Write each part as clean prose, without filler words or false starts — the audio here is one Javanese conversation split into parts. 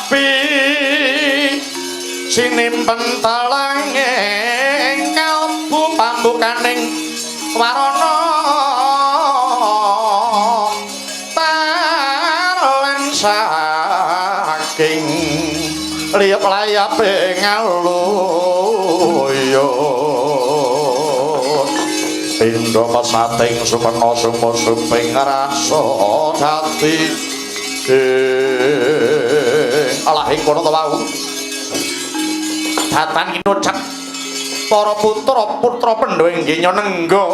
api sinimpen telanging kalbu pambukaning warana taran saking liyep layape ngaluyo pindha pesating sumena sumping rasa jati alah ing kono to wau datan inucap para putra Pandhawa inggih nyenengga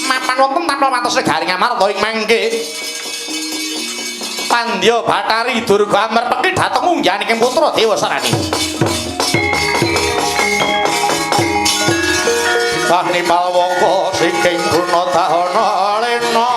mapan wonten tanpa matos negaring Amarta ing mangke Pandya Bathari Durga merpeki dhateng unggahaning putra Dewa Sarani Sahni Palwaka siking Gunadahana lena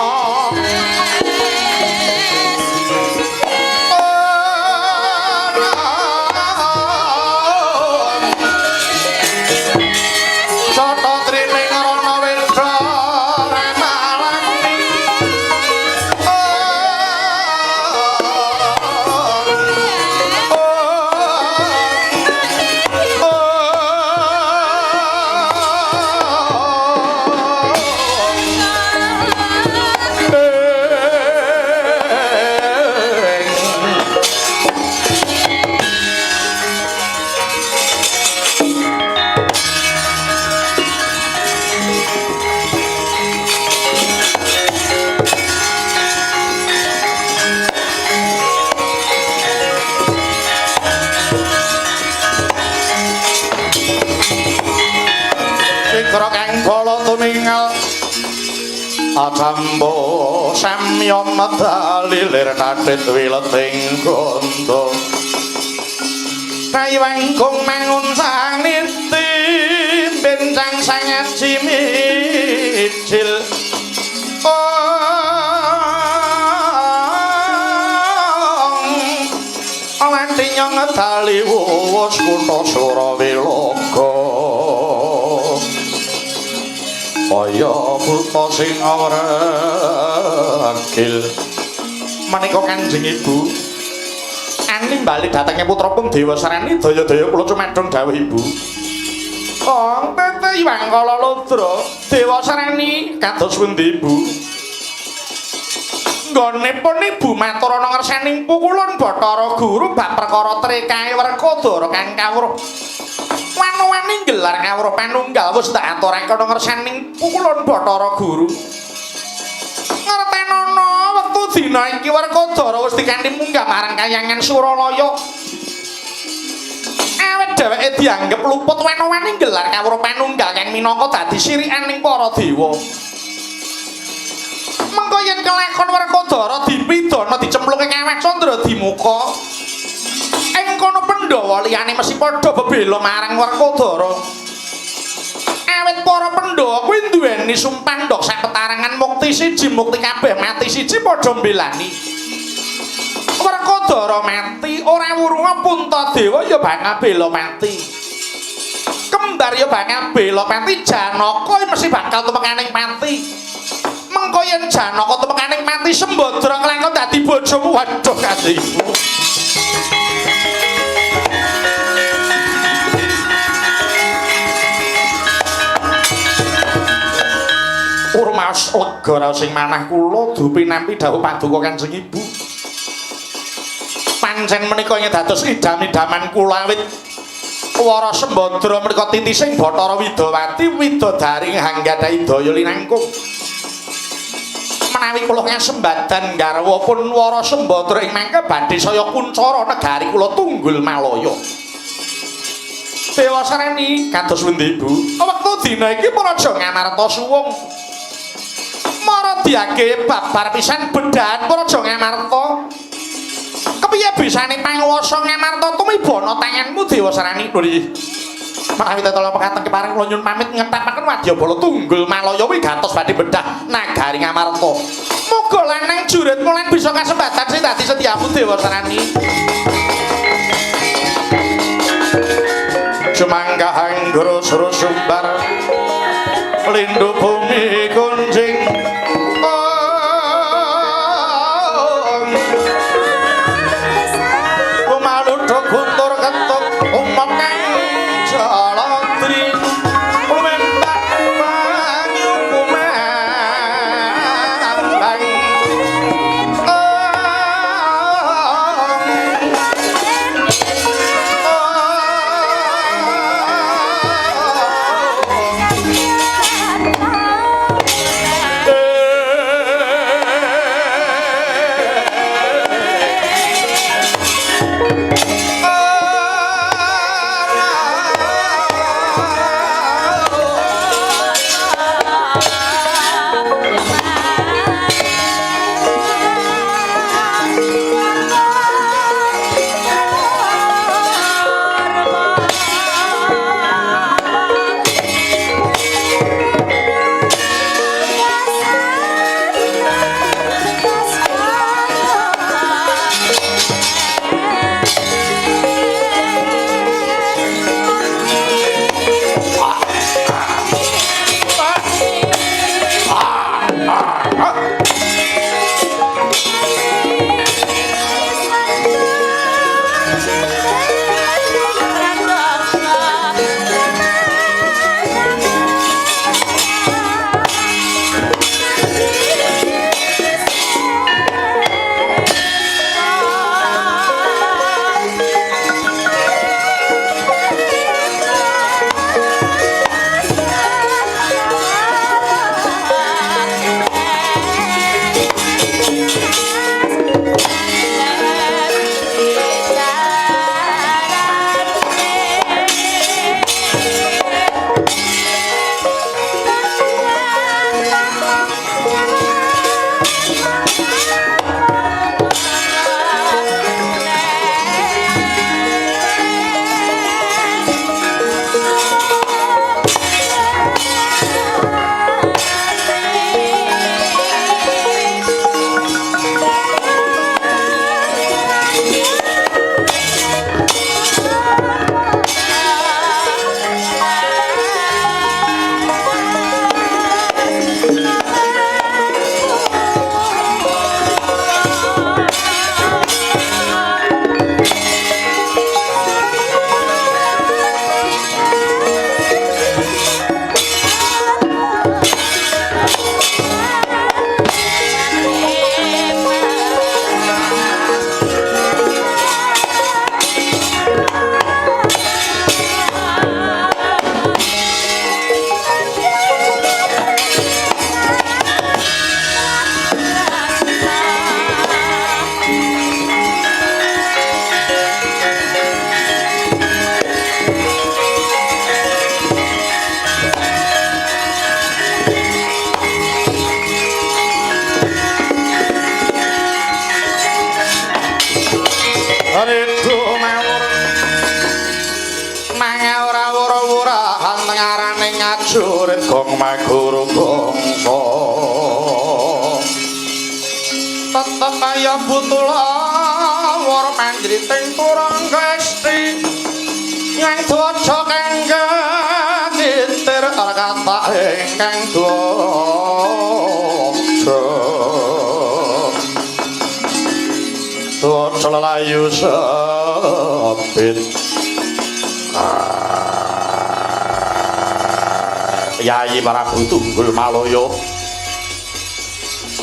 tumingal Adambo samya medalilir kadhit wileting gondo Kayawangkung mangun sang niti bencang sangat cimicil Lantinya ngedali wuwus kutha Surawilaga kaya kutha sing regil menika Kanjeng Ibu ani bali datenge putra pung Dewa Sarani daya-daya kula cumedhong dawuh Ibu Kong tete Iwang Kala Ludra Dewa Sarani kados pundi Ibu nggonipun Ibu matur ana ngersaning pukulan Bathara Guru bab perkara trekae Werkadara kang kawruh wanu-wani gelar kawruh panunggal wis tak aturake ana ngersaning pukulan Bathara Guru ngertenono wektu dina iki Werkadara wis dikanthi munggah marang Kahyangan Suralaya awet dheweke dianggep luput wanu-wani gelar kawruh panunggal kang minangka dadi sirikaning para dewa mengko yen kelakon Werkadara dipidana dicemplungke Kawah Candra dimuka ing kono Pandhawa liyane mesti padha bebela marang Werkadara awit para Pandhawa kuwi duweni sumpah ndok sak petarangan mukti siji mukti kabeh mati siji padha mbelani Werkadara mati ora wurunga Puntadewa ya bakal bela mati kembar ya bakal bela mati Janaka mesti bakal tumekaning mati mengko yen Janaka tumekaning mati Sembadra kelakon dadi bojomu waduh Kanjeng Ibu Urmas lega sing manah kula dupi nampi dawuh paduka Kanjeng Ibu pancen menika dados idam-idaman kula awit Wara Sembadra menika titising Bathara Widawati widodari nggadhahi daya linangkung menawi kula ngasembadan garwa pun Wara Sembadra ing mangke badhe saya kuncara negari kula Tunggul Malaya Dewa Sarani kados pundi Ibu wektu dina iki Praja Ngamarta suwung maradiake babar pisan bedahan Praja Ngamarta kepiye bisane panguwasa Ngamarta tumibana tanganmu Dewa Sarani nggih menawi tetala pekaten kepareng kula nyuwun pamit ngetapaken wadyabala Tunggul Malaya wigatos badhe bedah nagari Ngamarta muga lanang jurit mulan bisa kasempatan sing dadi setiamu Dewa Sarani Sumangga anggara sura sumbar lindhu bumi kunjing Jurit gong maguru gongso tetep kaya butula war panjriting turang kesti yang dwaja kangge kitir kata ingkang dwaja lelayu sabit Yayi Prabu Tunggul Maloyo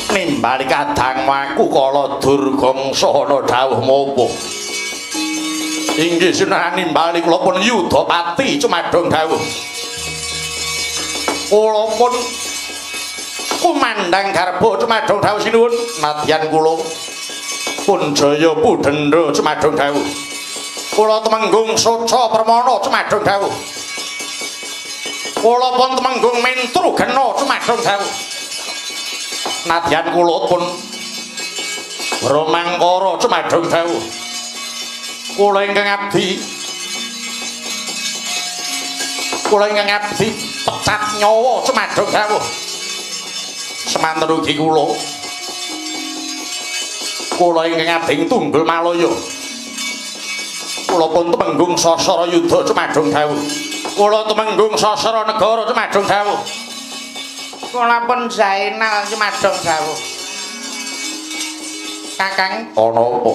nimbali kadang waku kala Durgangsa ana dawuh mopo inggih sinah nimbali kula pun Yudapati cumadhong dawuh kula pun kumandhang garba cumadhong dawuh sinuwun nadyan kula pun jaya pudendra cumadhong dawuh kula temenggung soca permana cumadhong dawuh kula pun temenggung mentru gena cumadhong dawuh nadyan kula pun Romangkara cumadhong dawuh kula ingkang abdi pecat nyawa cumadhong dawuh semanten ugi kula ingkang abdi Tunggul Malaya kula pun temenggung sasara yuda cumadhong dawuh kula temenggung sasara negara cumadhong dawuh kula pun Zainal cumadhong dawuh Kakang ana apa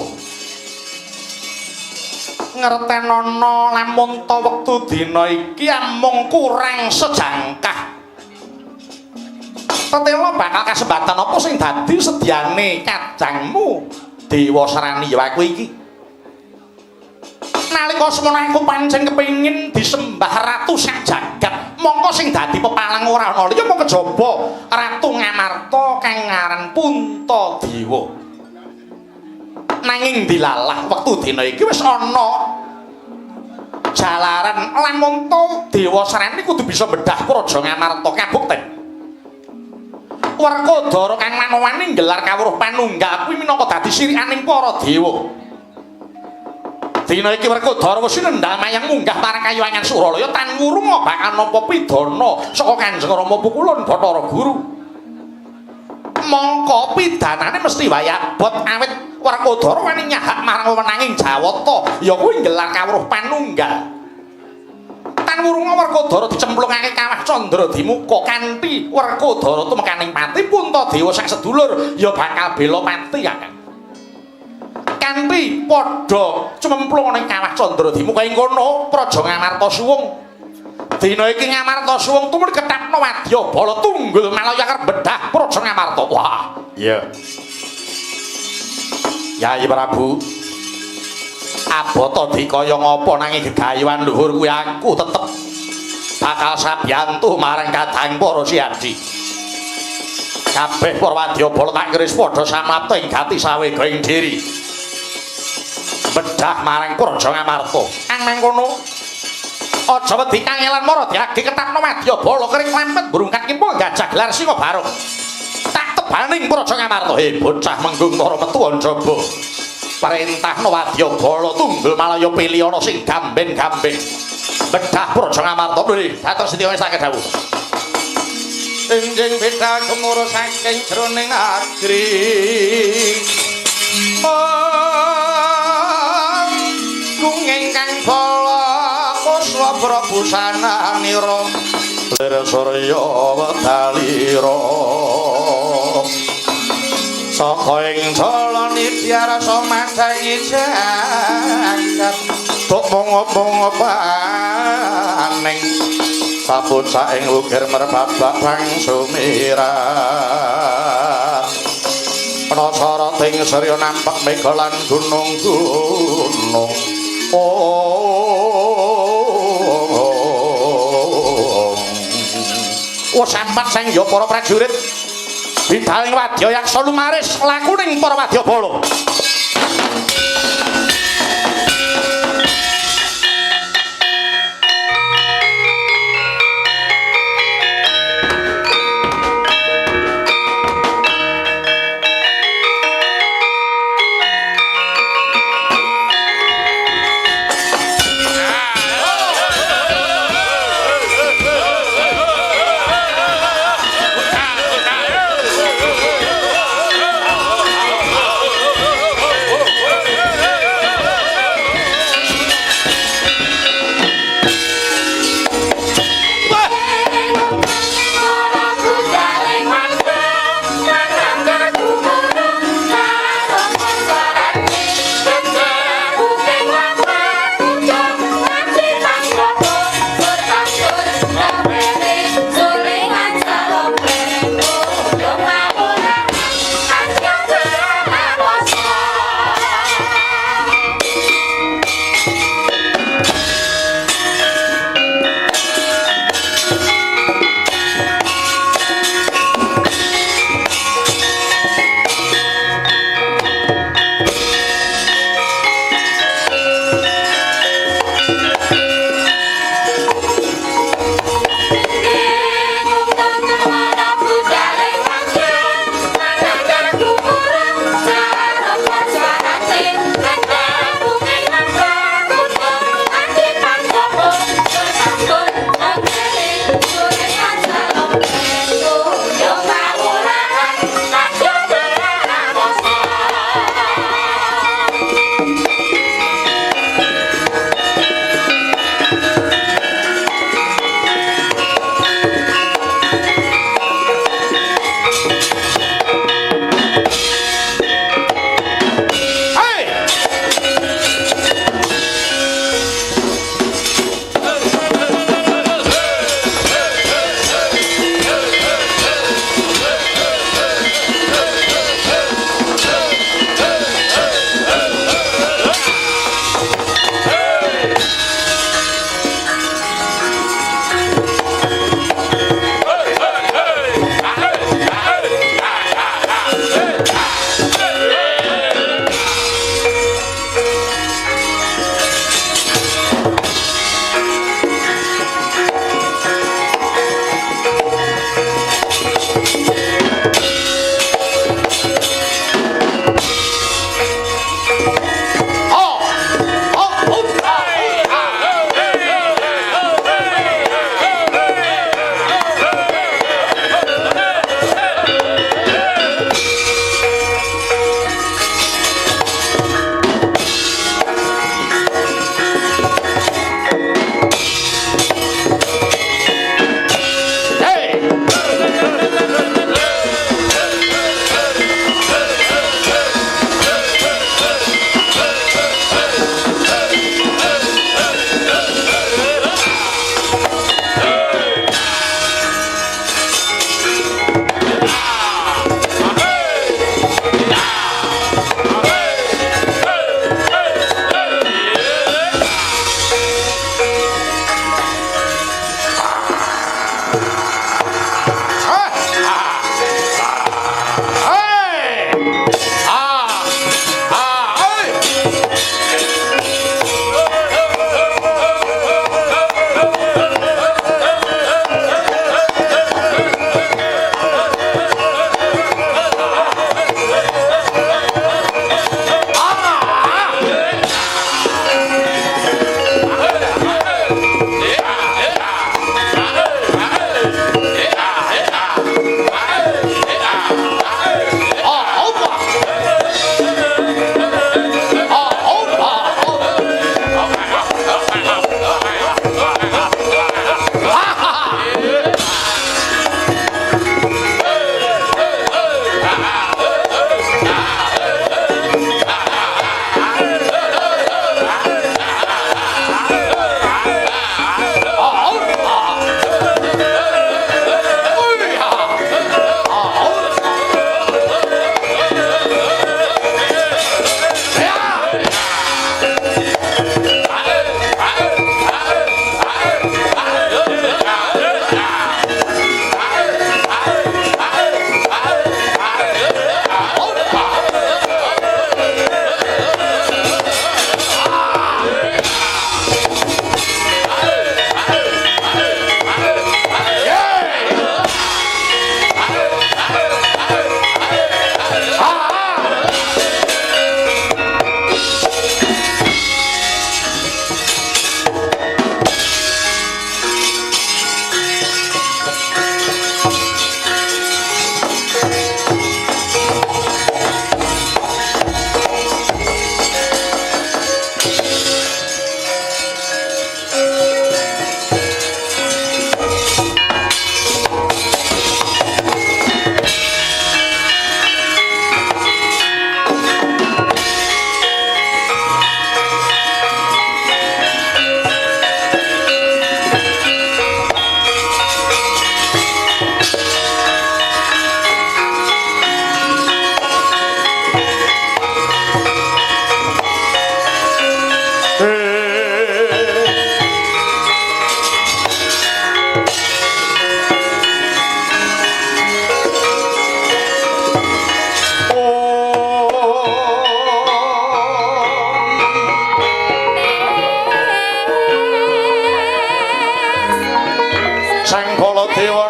ngertenono lamun ta wektu dina iki amung kurang sejangkah tetela bakal kasebatan apa sing dadi sedyane kajangmu Dewa Serani ya aku iki nalika semana aku pancen kepengin disembah ratu sak jagat mongko sing dadi pepalang ora ana liya mung kejaba Ratu Ngamarta kang ngaran Puntadewa nanging dilalah wektu dina iki wis ana jalaran lamun to Dewa Sreni kudu bisa bedah Praja Ngamarta kabukten Werkodara kang manowani nggelar kawruh panunggal kuwi minangka dadi sirikaning para dewa dina iki Werkodara wis nendhal mayang munggah marang Kayuwangan Suralaya tan ngurung bakal nampa pidana saka Kanjeng Rama Pukulun Bathara Guru mongko pidanane mesti wayabot awit Werkodara wani nyahak marang wewenanging Jawata ya kuwi nggelar kawruh panunggal tan wurunga Werkodara dicemplungake Kawah Candra Dimuka kanthi Werkodara tumekaning pati Puntadewa sak sedulur ya bakal bela pati ya kan kanthi padha cemplung ning Kawah Candra Dimuka ing kono Praja Ngamarta suwung dina iki Ngamarta suwung tumut ketapna wadyabala tunggul malaya kerep bedah Praja Ngamarta wah iya Yai Prabu abota dikaya ngapa nanging gegayuhan luhur kuwi aku tetep bakal sabiyantu marang kadang para siadi kabeh para wadyabala tak keris padha samapta ing gati sawega ing diri bedah marang Praja Ngamarta kang mengkono aja wedi kangelan mara diagi ketapna wadyabala kering lampet brungkat kimpul gajah gelar singa barung tak tebaning Praja Ngamarta bocah menggung para metu njaba perintahna wadyabala tunggul malaya pilih ana sing gamben-gamben bedah Praja Ngamarta lho dados sedaya saged dawuh enjing beda gemuruh saking jroning negeri kunging kang bala kuswa prabusananira lir surya wedalira saka ing jala nidya rasa madangi jagat tuk mung paning sabocah ing ukir merbabak bang sumirat prasara ting surya nampak mega lan gunung-gunung sambat sing ya para prajurit bidhaling wadya yaksa lumaris lakuning para wadyabala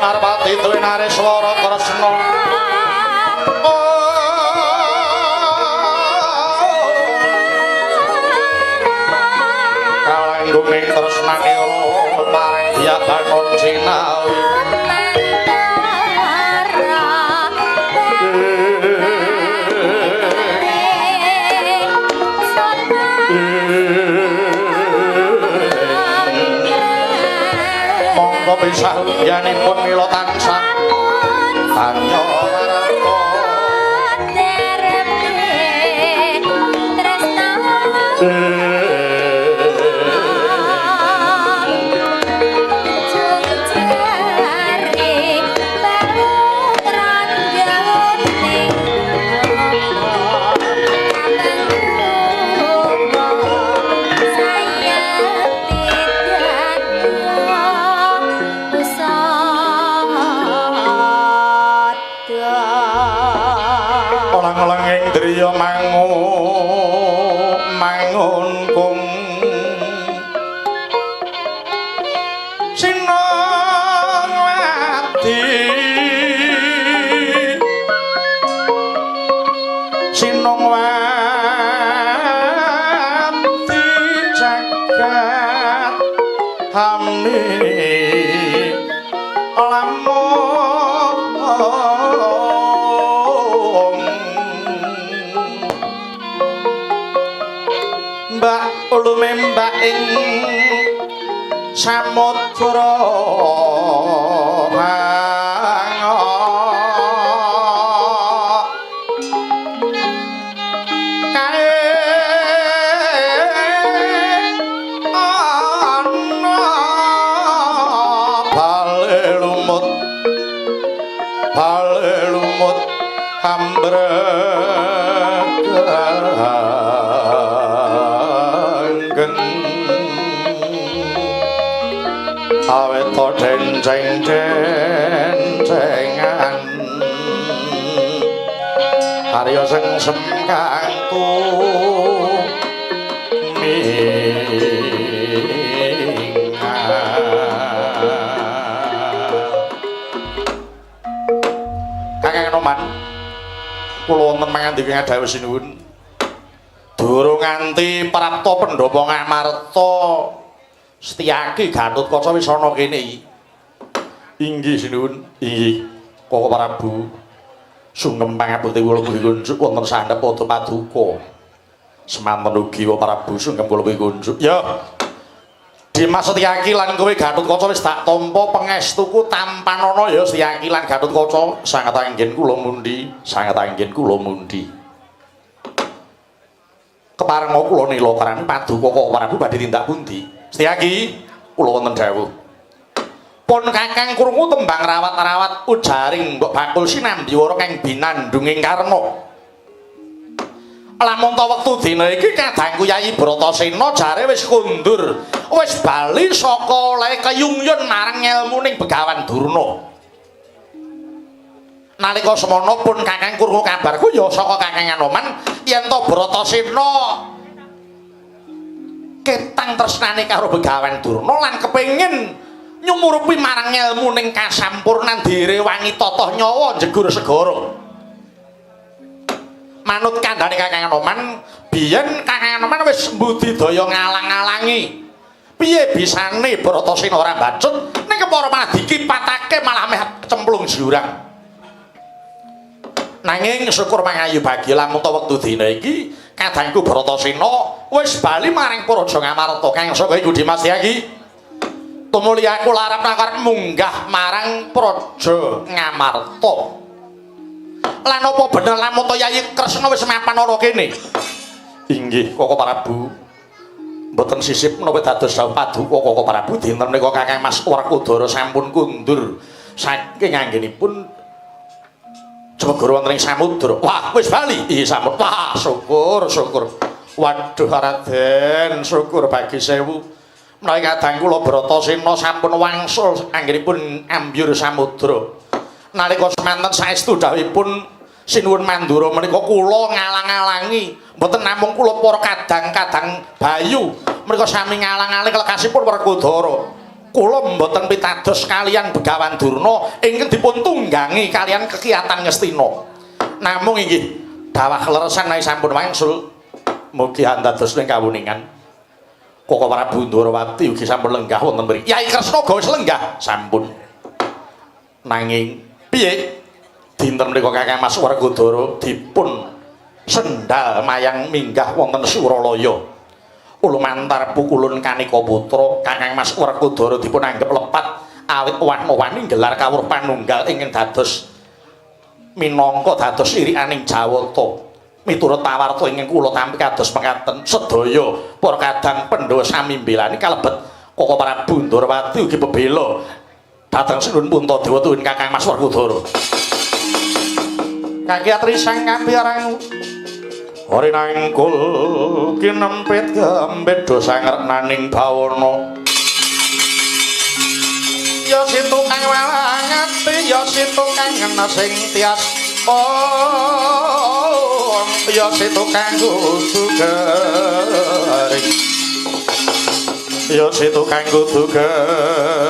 Marpati Dwinare Swara Kresna Kalanggung tresnane ora marang dia bangun sinawi monggo pisah yanipun mila tansah tanyo warata mangungkung sinongwati jagat hamni Mbak lumembak ing samudra bale lumut hambregang aweta denceng-dencengan Arya sengsem kangtu Kakang Noman kula wonten mangandika ngadawu sinuwun durung nganti prapta pendhapa Ngamarta Setyaki Gatotkaca wis ana kene iki. Inggih sinuwun, inggih. Koko Prabu sungkem pangapunten kula kunjuk wonten sandhep pada paduka. Semanten ugi kula Prabu sungkem kula kunjuk. Ya. Dimas Setyaki lan kowe Gatotkaca wis tak tampa pangestuku tampanana ya Setyaki lan Gatotkaca sanget anggen kula mundi, sanget anggen kula mundi. Kepareng kula nila karang paduka kok Prabu badhe tindak pundi? Setyaki kula wonten dawuh. Pun Kakang krungu tembang rawat-rawat ujaring Mbok Bakul Sinambiwara kang binandunging Karna. Lamun ta wektu dina iki kadangku Yayi Bratasena jare wis kundur, wis bali saka olehe kayungyon marang ngelmuning Begawan Durna. Nalika semana pun Kakang krungu kabarku ya saka Kakang Anoman yen ta Bratasena ketang tresnane karo Begawan Durna lan kepengin nyumurupi marang ngelmuning kasampurnan direwangi tata nyawa jegur segara. Manut kandhane Kakang Anoman, biyen Kakang Anoman wis mbudidaya ngalang-alangi. Piye bisane Bratasena ora bacut ning kepara malah dikipatake malah meh cemplung jurang. Nanging syukur mangayu bagi lamun ta wektu dina iki kadangku Bratasena wis bali maring Praja Ngamarta kang saka iku Dimas Setyaki. Tumuli aku larap nakarep munggah marang Praja Ngamarta. Lan apa bener lamun to Yayi Kresna wis mapan ana kene? Inggih, Koko Prabu. Mboten sisip menapa dados dawuh paduka Koko Prabu dinten menika Kakang Mas Werkudara sampun kundur saking anggenipun Jemegara wonten ing samudra. Wah, wis bali. Iya samudra. Wah, syukur, syukur. Waduh Raden, syukur bagi sewu. Menawi kadang kula Bratasena sampun wangsul anggenipun ambyur samudra. Nalika semanten saestu dawuhipun Sinuwun Mandura menika kula ngalang-alangi mboten namung kula para kadang-kadang bayu menika sami ngalang-alangi lekasipun Werkudara kula mboten pitados kalian Begawan Durna ingkang dipun tunggangi kalian kekiyatan Ngastina. Namung inggih dawah leresan nai sampun wangsul mugi antados ing kawuningan. Koko Prabu Ndrawati ugi sampun lenggah wonten mriki. Yai Kresna gawis lenggah sampun. Nanging piye dinten menika Kakang Mas Werkudara dipun sendal mayang minggah wonten Suralaya. Ulumantar pukulun Kanika Putra Kakang Mas Werkudara dipun anggep lepat awit wani gelar kawruh panunggal ingkang dados minangka dados irikaning Jawata. Miturut pawarta ingkang kula tampi kados mekaten sedaya para kadang Pandhawa sami mbelani kalebet Koko Prabu Ndrawati ugi bebela dhateng Sinuhun Puntadewa tuwin Kakang Mas Werkudara. Kaki atrisang kapirangu ori nangkul kinempit gambit dosa ngreknaning bawana. Ya situ kang walangati ya situ kang ngena sing tias ya situ kang kudu garing ya situ kang kudu garing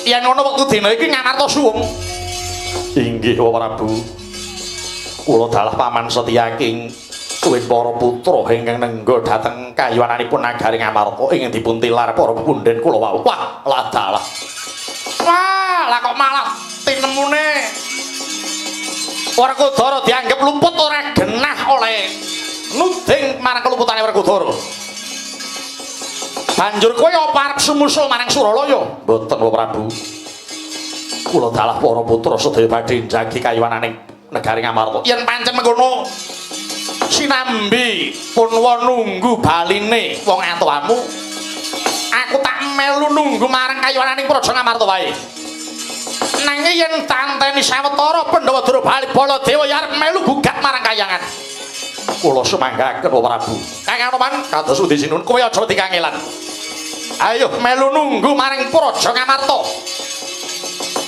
yen ana wektu dina iki ngamarta suwung. Inggih Prabu, kula dalah paman Setyaking tuwin para putra ingkang nengga dhateng kayuwananipun nagari Ngamarta ingkang dipun tilar para punden kula wau. Wah, lah dalah. Wah, lah kok malah tinemune Werkudara dianggep luput ora genah oleh nuding marang keluputane Werkudara. Banjur kowe apa arep sumusul marang Suralaya? Mboten, Prabu. Kula dalah para putra sedaya badhe njagi kayuwananing negari Ngamarta. Yen pancen mengkono sinambi pun nunggu baline wong atuamu, aku tak melu nunggu marang kayuwananing Praja Ngamarta wae. Nanging yen tanteni sawetara Pandhawa Durabali Baladewa ya arep melu gugat marang kayangan. Kula sumanggaken Prabu. Kakang Anoman kados Undi Sinuhun kowe aja dikangelan. Ayo melu nunggu maring Praja Ngamarta.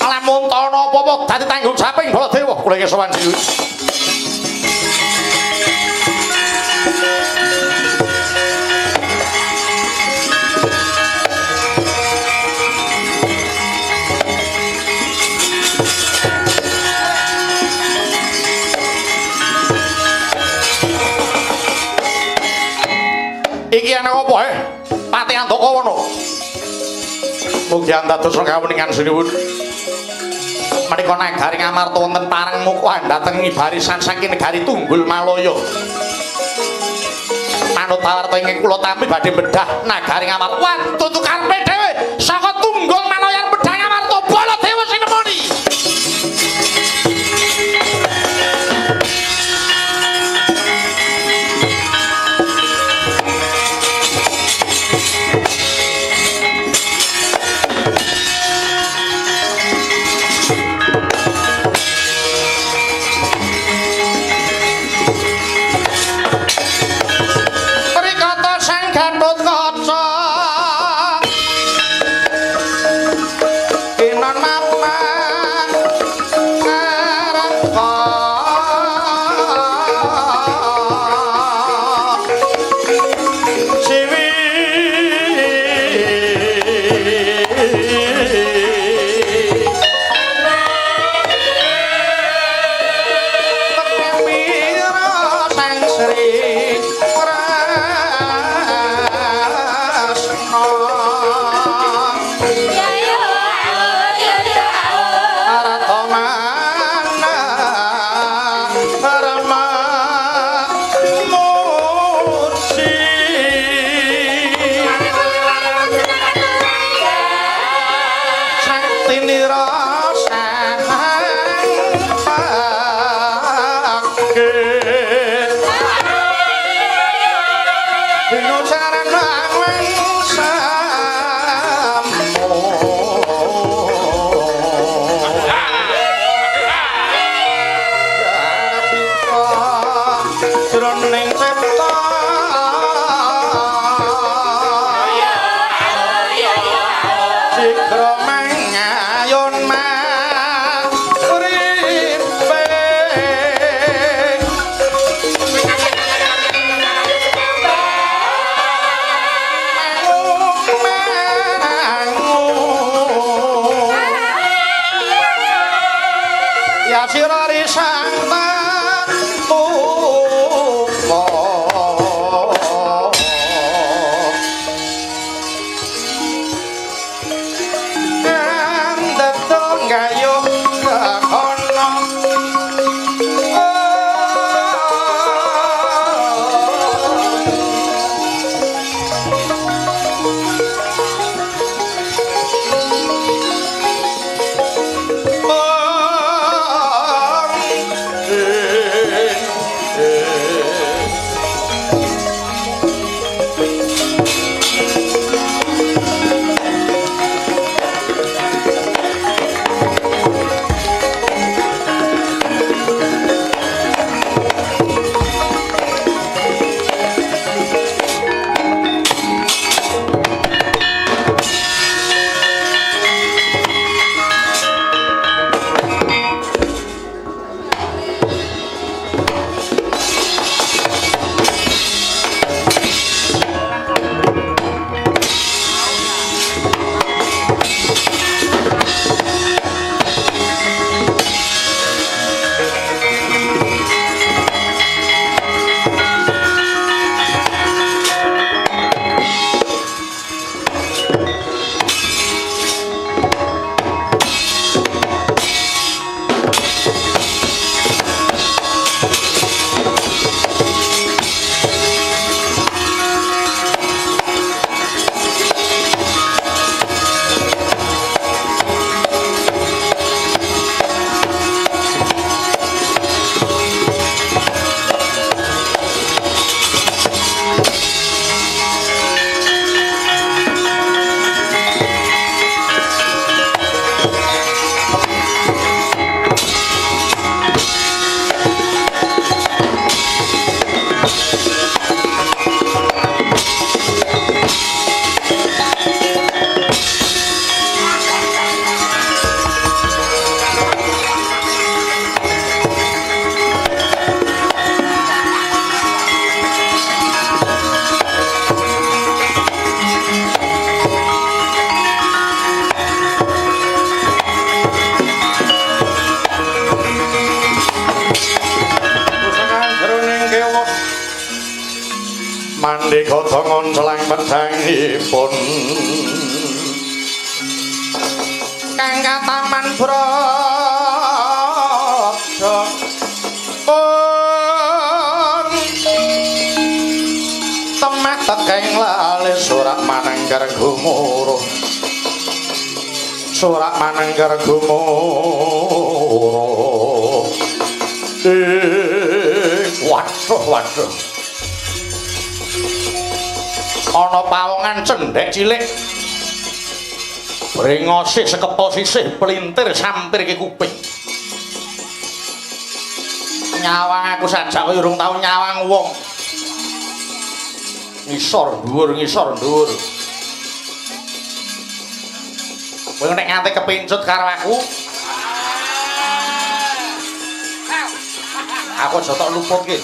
Lamun ana apa-apa dadi tanggung jawab ing Baladewa kula iki sowan sinuwun. Iki ana apa Pati Andakawana. Mugi antados kawuningan sinuwun. Menika nagari Ngamarta wonten parang muka dhateng barisan saking negari Tunggul Malaya. Manut pawarta ingkang kula tampi badhe bedah nagari Ngamarta. Wah, tutu karepe dhewe saka Tunggul Malaya bedah Ngamarta Baladewa sinemoni. Mandika tangon selang pedangipun kang kataman brodo temah tekeng lali surak manengger gumuruh surak manengger gumuruh waduh ana pawongan cendhek cilik brengose sekepo sisih pelintir sampir ke kuping nyawang aku sajak kowe urung tau nyawang wong ngisor dhuwur kowe nek nganti kepincut karo aku aja tok luputke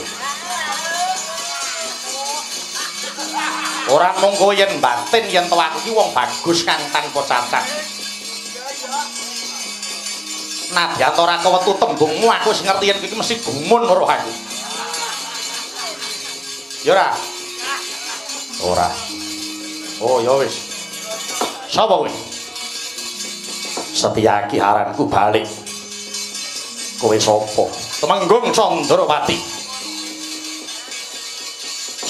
ora mung kowe yen batin yen to aku ki wong bagus kang tanpa cacat. Nadyan ora kewetu tembungmu aku wis ngerti yen iki mesti gumun karo aku. Ya ora? Ora. Oh ya wis. Sapa kowe? Setyaki aranku balik. Kowe sapa? Temenggung Candrawati.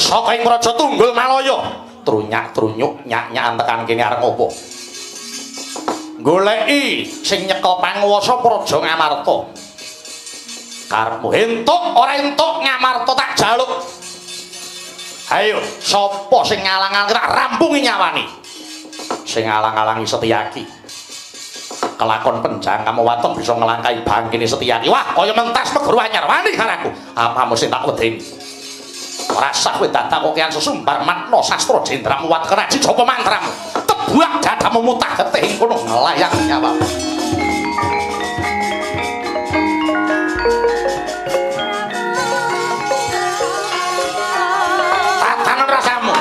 Saka ing Praja Tunggul Malaya trunyak-trunyuk nyak-nyakan tekan kene arep opo goleki sing nyekel panguwasa Praja Ngamarta karepmu entuk ora entuk Ngamarta tak jaluk ayo sapa sing ngalang-alang tak rampungi nyawani sing ngalang-alangi Setyaki kelakon penjang kamu waton bisa ngelangkai bangkine Setyaki wah kaya mentas meguru anyar wani karaku apa mesti tak wedeni rasa kowe datakokean sesumbar makna sastra jendramu wat keraji japa mantramu tebuak dadamu mutah getih ing kono nglayang nyawamu tatanan rasamu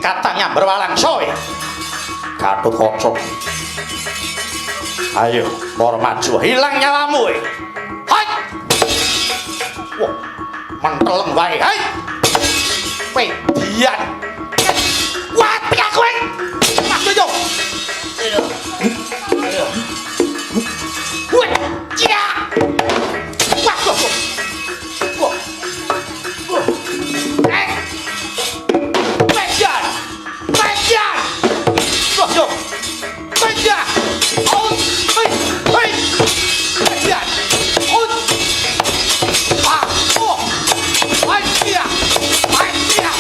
kata nyamber walang soe. Gatotkaca. Ayo, moro maju hilang nyawamu. Hai. Wah, menteleng wae. Hai. Pedian. Wati aku kowe. Mas yo. Ayo. Ayo. Wah, cia. Wah, wah. Wah. Wah. Pedian. Pedian. Wah, yo. Pedian. Oh, hei, hei. Pedian. Oh. Ah, oh. Hai, cia. Hai, cia.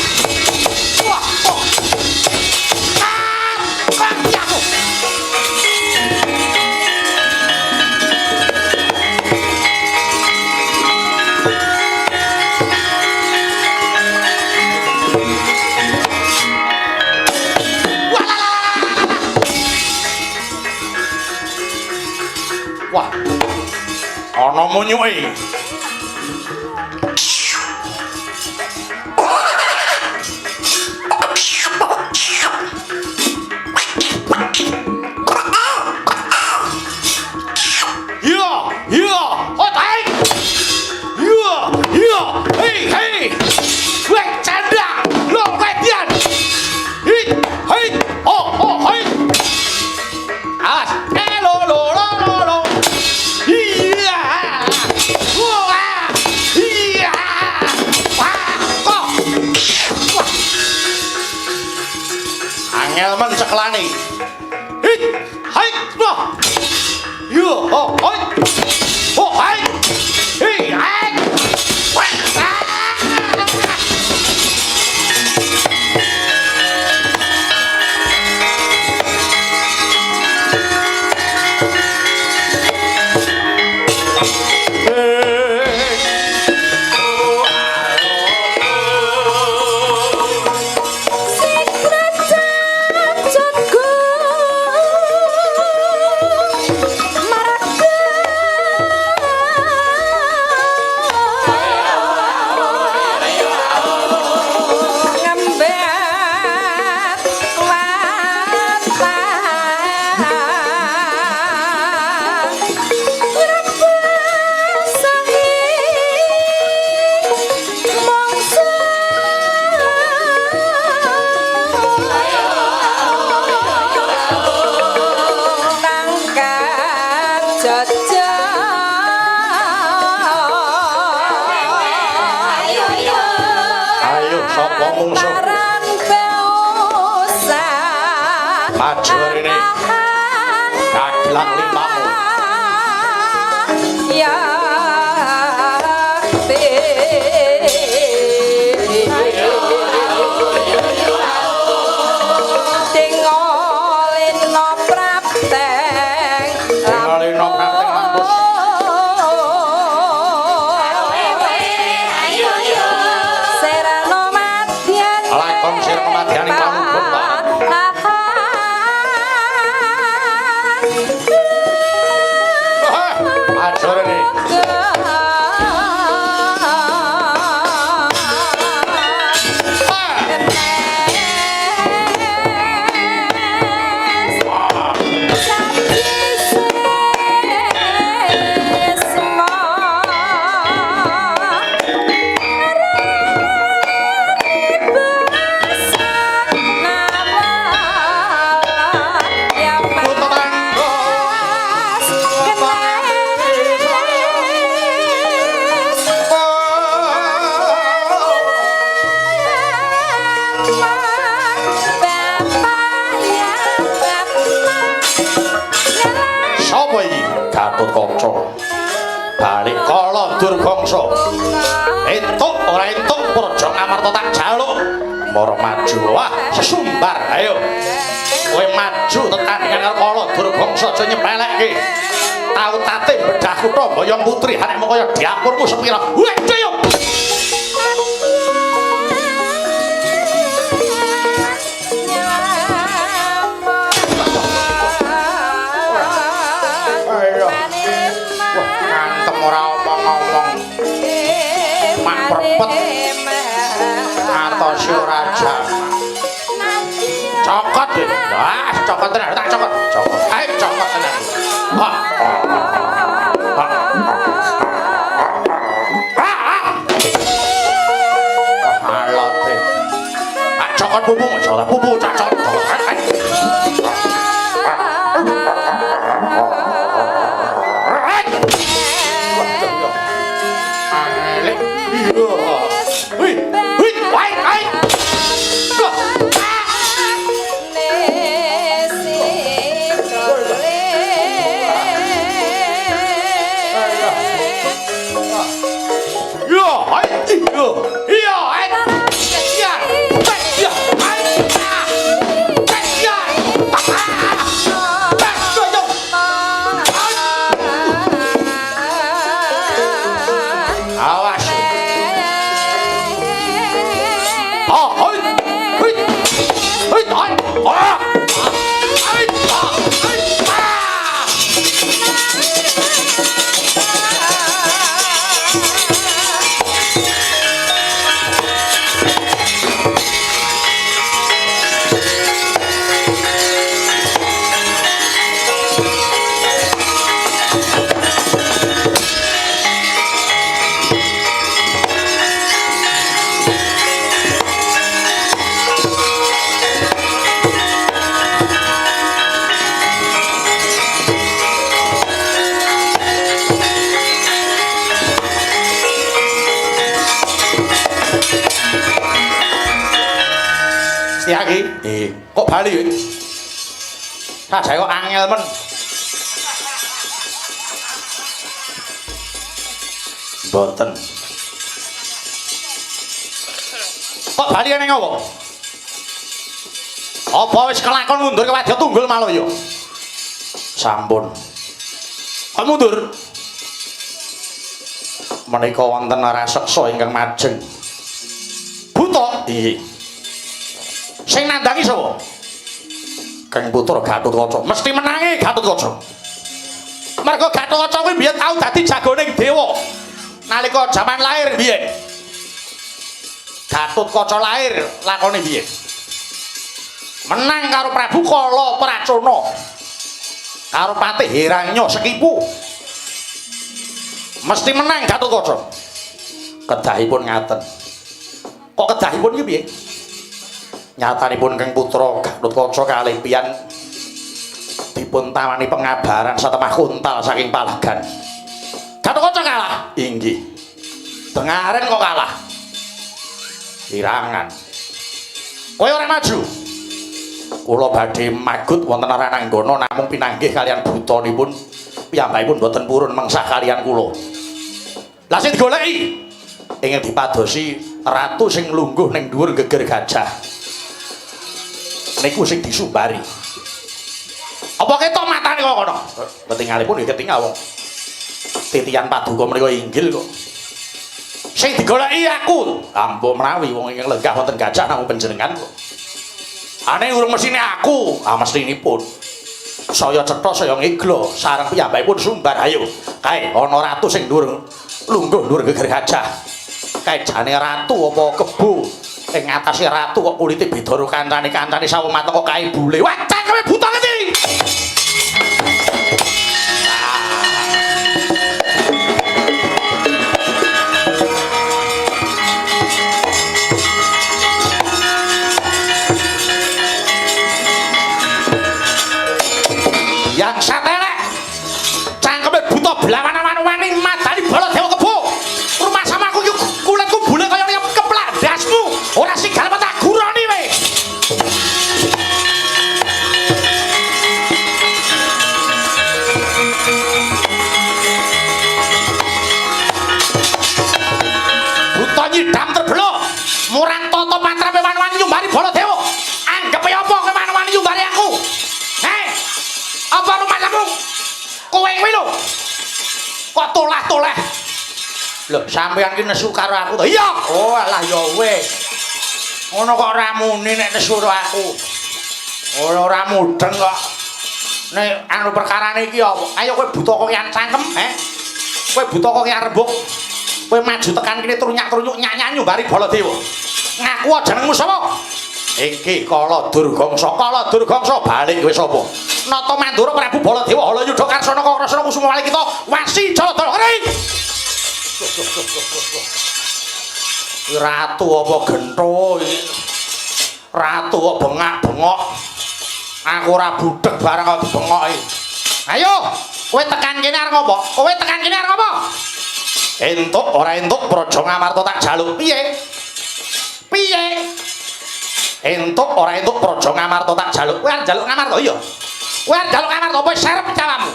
Wah, oh. Ah, pedian. Wah, ana munyuke. Ya, ya, otai. Ya, ya, hei, hei. Wek cendang, lo pedian. Hei, hei, oh, oh, hei. Awas, lo, lo, lo, lo, lo. Iya. Wah. Iya. Wah. Kok. Wah. Angel men cekelane. Hei. Hai. Wah. Yo. Oh. Hai. Oh. Hai. Hei. Hai. Wah. Ayo sapa mungsuh? Maju rene. Dagelang limamu. Ya Tingolino prapteng Tingolino prapteng mampus. Serano madyan Lakon sirna madyaning pamupun Pak. Maju rene. Sapa iki? Gatotkaca. Balik kala Durgangsa. Entuk ora entuk Praja Ngamarta tak jaluk. Mara maju. Wah, sesumbar. Ayo. Kowe maju tetandingan karo kala Durgangsa aja nyepelekke. Tau tatih bedah kutha Boyong Putri anek mung kaya diapurmu sepira. Weh, coyo. Ayo. Wah, ngantem ora omong-omong. Mak prepet. Atos ora jam. cokot. Wah, cokot tenan, tak cokot. Cokot. Ayo cokot tenan. Wah. Alote. Ah, cokot pupu, cokot pupu, cokot. Kok bali ya? Sajake kok angel men. Mboten. Kok bali ning apa? Apa wis kelakon mundur kewadya tunggul malah ya? Sampun. Kok mundur? Menika wonten raseksa ingkang majeng. Buta? Nggih. Sing nandangi sapa? Kang Putra Gatotkaca. Mesti menangi Gatotkaca. Mergo Gatotkaca kuwi biyen tau dadi jagoning dewa. Nalika jaman lahir biyen. Gatotkaca lahir lakone biyen. Menang karo Prabu Kala Pracana. Karo Patih Hiranya Sekipu. Mesti menang Gatotkaca. Kedahipun ngaten. Kok kedahipun iki piye? Nyatanipun Kang Putra Gatotkaca kalih piyan dipun tawani pengabaran satemah kuntal saking Palagan. Gatotkaca kalah. Inggih. Dengaren kok kalah. Irangan. Kowe ora maju. Kula badhe magut wonten Rananggana namung pinanggih kalian butanipun piyambakipun boten purun mengsah kalian kula. Lah sing digoleki ingin dipadosi ratu sing lungguh ning dhuwur geger gajah. Niku sing disumbari. Apa ketok matane kok kono? Ketingalipun nggih ketingal wong. Titian paduka mriku inggil kok. Sing digoleki aku. Ampun menawi wong ingkang lenggah wonten gajah namung panjenengan kok. Ane urung mesine aku, mestinipun. Saya cetha saya ngigla sareng piyambakipun sumbar. Ayo, kae ana ratu sing dhuwur lungguh dhuwur geger gajah. Kae jane ratu apa kebo? Ing atase ratu kok kulite beda karo kancane-kancane sawo mateng kok kae bule. Wah, cangkeme buta iki. Yang satelek cangkeme buta belawan-wani madani bala dewa kebo. Rumah samaku iki kulitku bule kaya keplak dasmu. Ora sigal apa tak guroni we. Buta nyidam terbelo. Murang tata patrape wani-wani nyumbari bala dewa. Anggepe apa kowe wani-wani nyumbari aku? Apa rumah kamu? Kowe kuwi lho. Kok tolah-tolah. Lho, sampeyan ki nesu karo aku to? Iya. Oh, alah ya wis. Ngono kok ora muni nek nesu karo aku. Ora mudeng kok. Nek anu perkarane iki apa? Ayo kowe buta kok yang cangkem, Kowe buta kok yang rembug. Kowe maju tekan kene trunyak-trunyuk nyanyi nyumbari Baladewa. Ngaku jenengmu sapa? Iki Kala Durgangsa balik kowe sapa? Nata Mandura Prabu Baladewa Halayudha Karsana Kakrasana Kusuma Wali kita Wasi Jaladara. Ratu apa gentho iki? Ratu kok bengak-bengok. Aku ora budheg bareng kok dibengoki. Ayo, kowe tekan kene arep ngopo? Kowe tekan kene arep ngopo? Entuk ora entuk Praja Ngamarta tak jaluk. Piye? Piye? Entuk ora entuk Praja Ngamarta tak jaluk. Kowe arep jaluk Ngamarta iya? Kowe arep jaluk Ngamarta apa serep cawamu?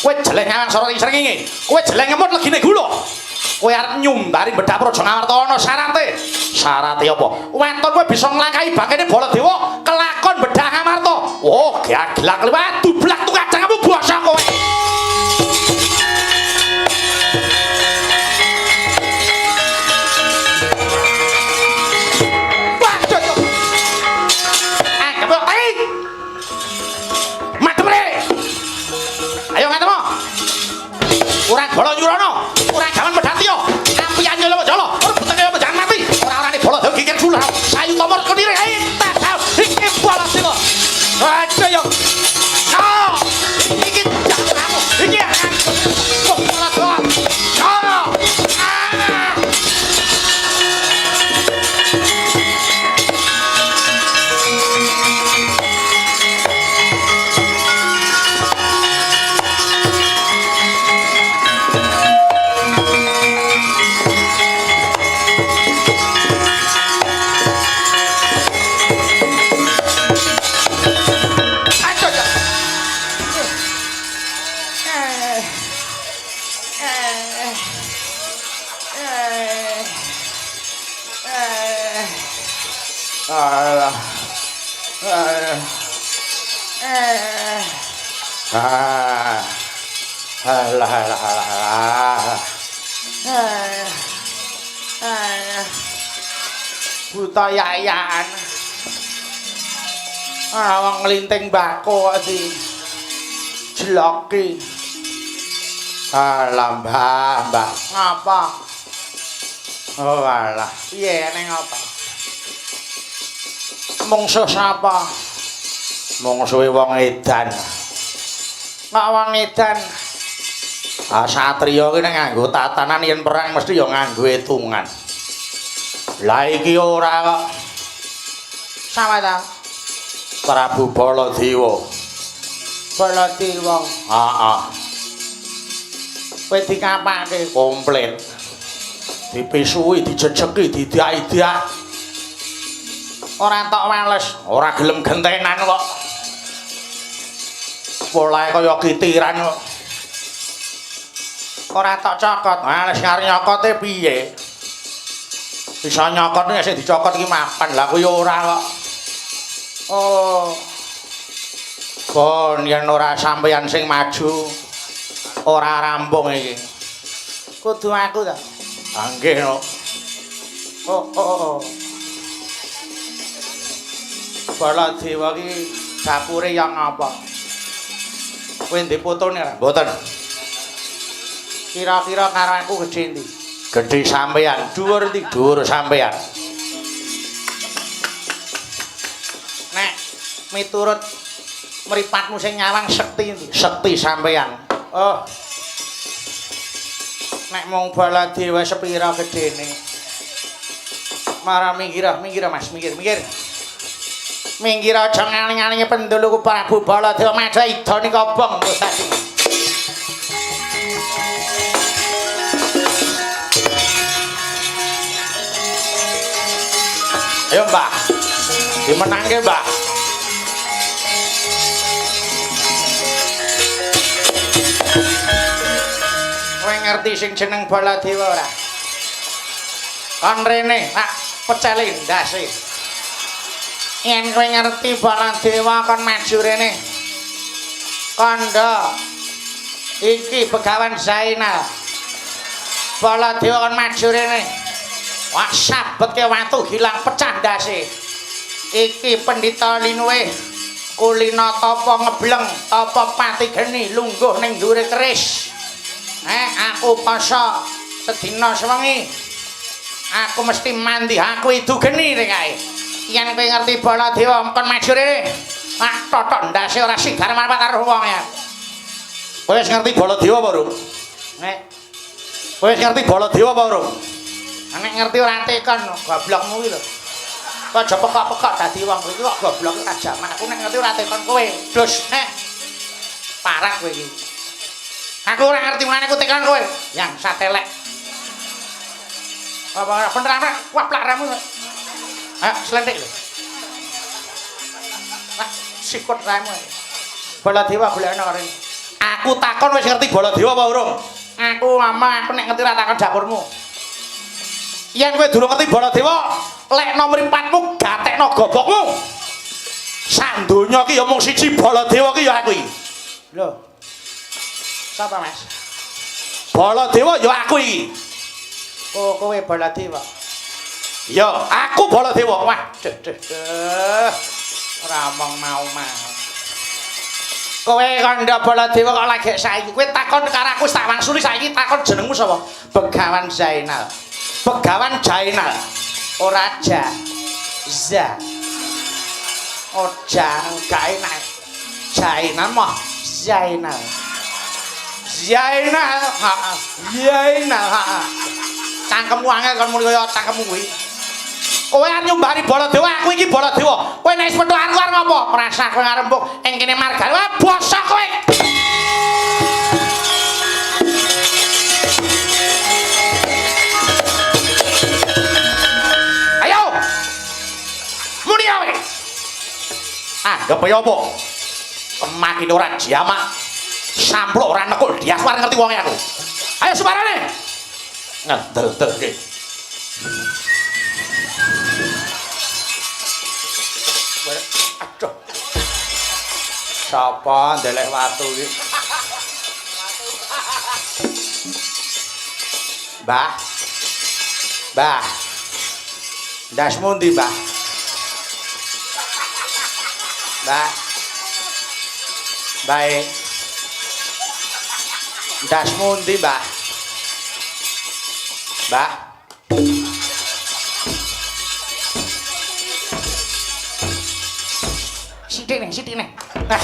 Kowe jeleng nyawang sora ing srengenge. Kowe jeleng ngemut legine gula. Kowe arep nyumbari bedak Praja Ngamarta ana syarate. Syarate apa? Weton kowe bisa nglangkahi bangkene Baladewa kelakon bedak Ngamarta. Oh, gaglak liwat dublak tu kacangmu basa kowe. Ora bola nyurono, ora gawan medhati yo. Ampian yo jolo, ora betenge yo jangan mati. Ora-orane bola dhewe geger sulah. Sayu tomor kedire ae. Iki bola sing. Aja yo. No. Iki jangan kamu. Iki bola doang. No. Buta yayaan. Wong nglinting mbako kok di jeloki. Alah mbah. Ngapa? Oh alah, piye ning apa? Mungsuh sapa? Mungsuhe wong edan. Nek wong edan satriya ki nek nganggo tatanan yen perang mesti ya nganggo etungan. Lah iki ora kok. Sama ta? Prabu Baladewa. Baladewa. Heeh. Kowe dikapake komplit. Dipisuhi, dijejeki, didak-idak. Ora tok wales, ora gelem gentenan kok. Polahe kaya kitiran kok. Ora tok cokot, wales karo nyokote piye? Bisa nyokot nek sing dicokot iki mapan. Lah kuwi ora kok. Oh. Kon yen ora sampeyan sing maju, ora rampung iki. Kudu aku ta? Nggih no. Oh. Baladewa ki dapure yang apa? Kowe ndek fotone ora? Mboten. Kira-kira karo aku gedhe ndi? Gedhe sampeyan, dhuwur ndi? Dhuwur sampeyan. Nek miturut mripatmu sing nyawang sekti ndi? Sekti sampeyan. Oh. Nek mung Baladewa sepira gedene? Mara minggir Mas, minggir. Minggir aja ngaling-alinge penduluku Prabu Baladewa madha idane kobong tadi. Ayo Mbak, dimenangke Mbak. Kowe ngerti sing jeneng Baladewa ora? Kon rene, tak pecele ndase. Yen kowe ngerti Baladewa kon maju rene. Kandha iki Begawan Zainal. Baladewa kon maju rene. Wah sabetke watu hilang pecah ndase. Iki Pendhita Linuwe kulina tapa ngebleng tapa pati geni lungguh ning dhuwure keris. Aku poso sedina sewengi. Aku mesti mandi aku idu geni rek kae. Yen kowe ngerti Baladewa kon maju rene. Ah totok ndase ora sigar marang karo wong ya. Kowe wis ngerti Baladewa apa urung? Nek kowe wis ngerti Baladewa apa urung? Nek ngerti ora tekan goblokmu kuwi lho. Kok aja pekok-pekok dadi wong iki kok goblok ora jamak. Aku nek ngerti ora tekan kowe. Dus nek parah kowe iki. Aku ora ngerti menane aku tekan kowe. Yang satelek. Apa bener apa? Wah plaramu. Ayo slentik lho. Wah sikut raimu. Baladewa golekno rene. Aku takon wis ngerti Baladewa apa urung? Aku ngomong aku nek ngerti ra takon dapurmu. Yen kowe durung ngerti Baladewa, lek nomor 4mu gatekno gobokmu. Sak donya ki ya mung siji Baladewa ki ya aku iki. Lho. Sapa, Mas? Baladewa ya aku iki. Oh, kowe Baladewa. Ya, aku Baladewa. Wah, ora omong mau-mau. Kowe kandha Baladewa kok lagi saiki. Kowe takon karo aku tak wangsuli saiki takon jenengmu sapa? Begawan Zainal. Begawan Zainal. Ora ja. Za. Oja gak enak. Zainal mah Zainal. Zainal. Heeh. Zainal, heeh. Cangkemmu angel kon muni kaya cangkemmu kuwi. Kowe arep nyumbari Baladewa, aku iki Baladewa. Kowe nek wis metu aku arep ngopo? Rasa kowe ngarempuk ing kene marga. Wah, bosok kowe. Ayo. Muni ae. Anggap kaya apa? Kemakin ora jamak. Samplok ora nekul dias war ngerti wonge aku. Ayo sumarane. Ngedel-del iki. Aduh. Sapa ndelek watu iki? Mbah. Mbah. Ndasmu ndi, Mbah? Mbah. Bae. Ndasmu ndi, Mbah? Mbah. Sithik nih. Nah.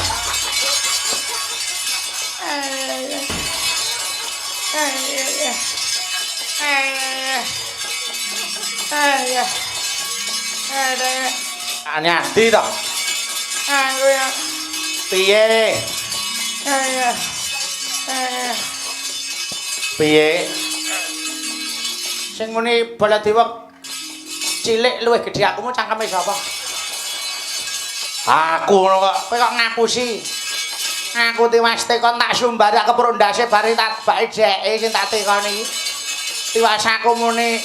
Ane ati to. Aku ya. Piye? Piye? Sing muni Baladewa cilik luwih gedhe akumu cangkeme sapa? Aku ngono kok. Kowe kok ngapusi. Aku tiwas tekon tak sumbara kepro ndase bare tak bake jeke sing tak tekoni. Tiwas aku muni,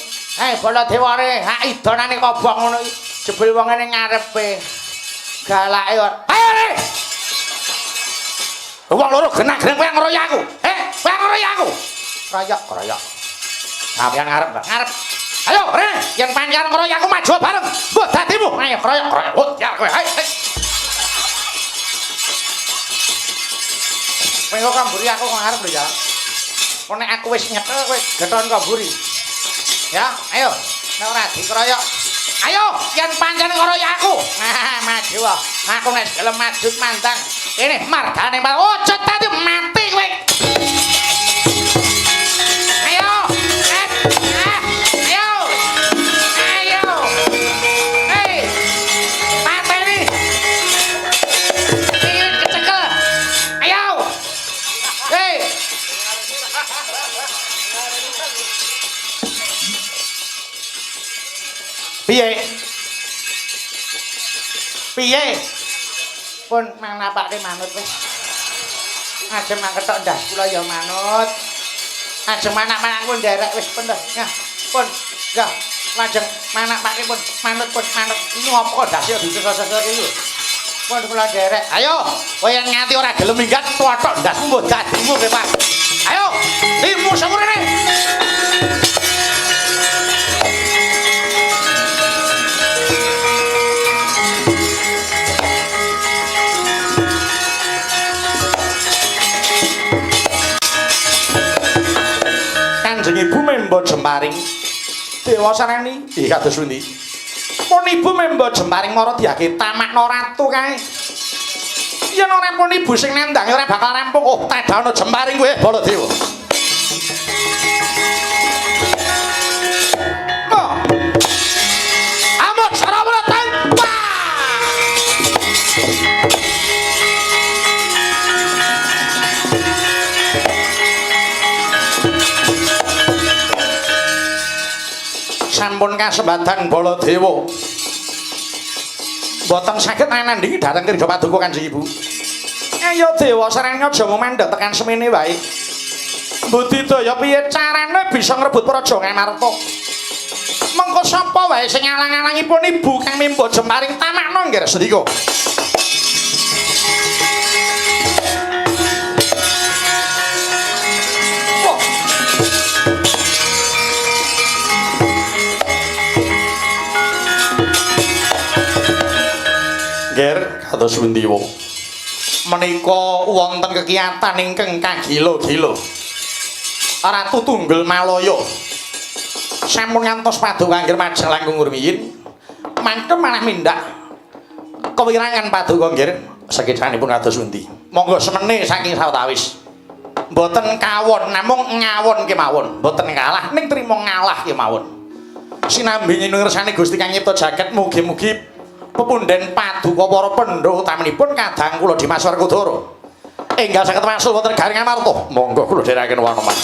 Baladewa re, hak idonane kobong ngono iki. Jebul wong ning ngarepe. Galake kok. Ayo re. Wong loro genah-genah kowe ngeroyak aku. Kowe ngeroyak aku. Kroyok. Sampeyan ngarep, ngarep. Ayo, Rene, yen panjenengan ngeroyak aku maju bareng. Mbok dadimu. Ayo kroyok. Ya kowe, ayo. Kowe kok kamburi aku kok ngarep lho ya. Kok nek aku wis nyekel kowe geton kamburi. Ya, ayo. Nek ora dikeroyok. Ayo, yen panjenengan ngeroyak aku. Nah, maju. Aku nek gelem maju mandang. Ini margane ojo tadi mati kowe. Piye? Pun mang napake manut wis. Ajeng mang ketok ndas kula ya manut. Ajeng manak-manakku nderek wis pun dah. Nah, pun. Ya, lajeng manapake pun manut. Ini ngopo ndase ya diseser-seser iki lho. Pun kula nderek. Ayo, kowe yen nganti ora gelem minggat totok ndasmu mbok dadimu kowe, Pak. Ayo, limu semurene. Kanjeng Ibu Membo Jemparing Dewa Sarani iki kados pundi? pun ibu membo Jemparing mara diake tamakno ratu kae. Yen ora pun ibu sing nendang ora bakal rampung. Oh, tedhano Jemparing kowe Baladewa. Oh. Amot Sarawala tanpa. Sampun kasebatan Baladewa. Mboten saged nandingi dhateng Kirja Paduka Kanjeng Ibu. Ayo Dewa sareng aja mandhek tekan semene wae. Budidaya piye carane bisa ngrebut Praja Ngamarta? Mengko sapa wae sing ngalang-alangipun ibu kang mimba Jemparing tamakno nggih sedika. Ger kados pundi wo menika wonten kekiyatan ingkang kagila-gila Ratu Tunggul Malaya sampun ngantos paduka nggih majeng langkung rumiyin mangke malah mindak kewirangan paduka nggih sekidanipun kados pundi monggo semene saking sawetawis mboten kawon namung ngawon kemawon mboten kalah ning trima ngalah kemawon sinambi ngersane Gusti kang nyipta jagat mugi-mugi pepunden paduka para pendho utaminipun kadang kula Dimas Werkudara enggal saged wangsul wonten Garing Amarta monggo kula dherekaken wanoman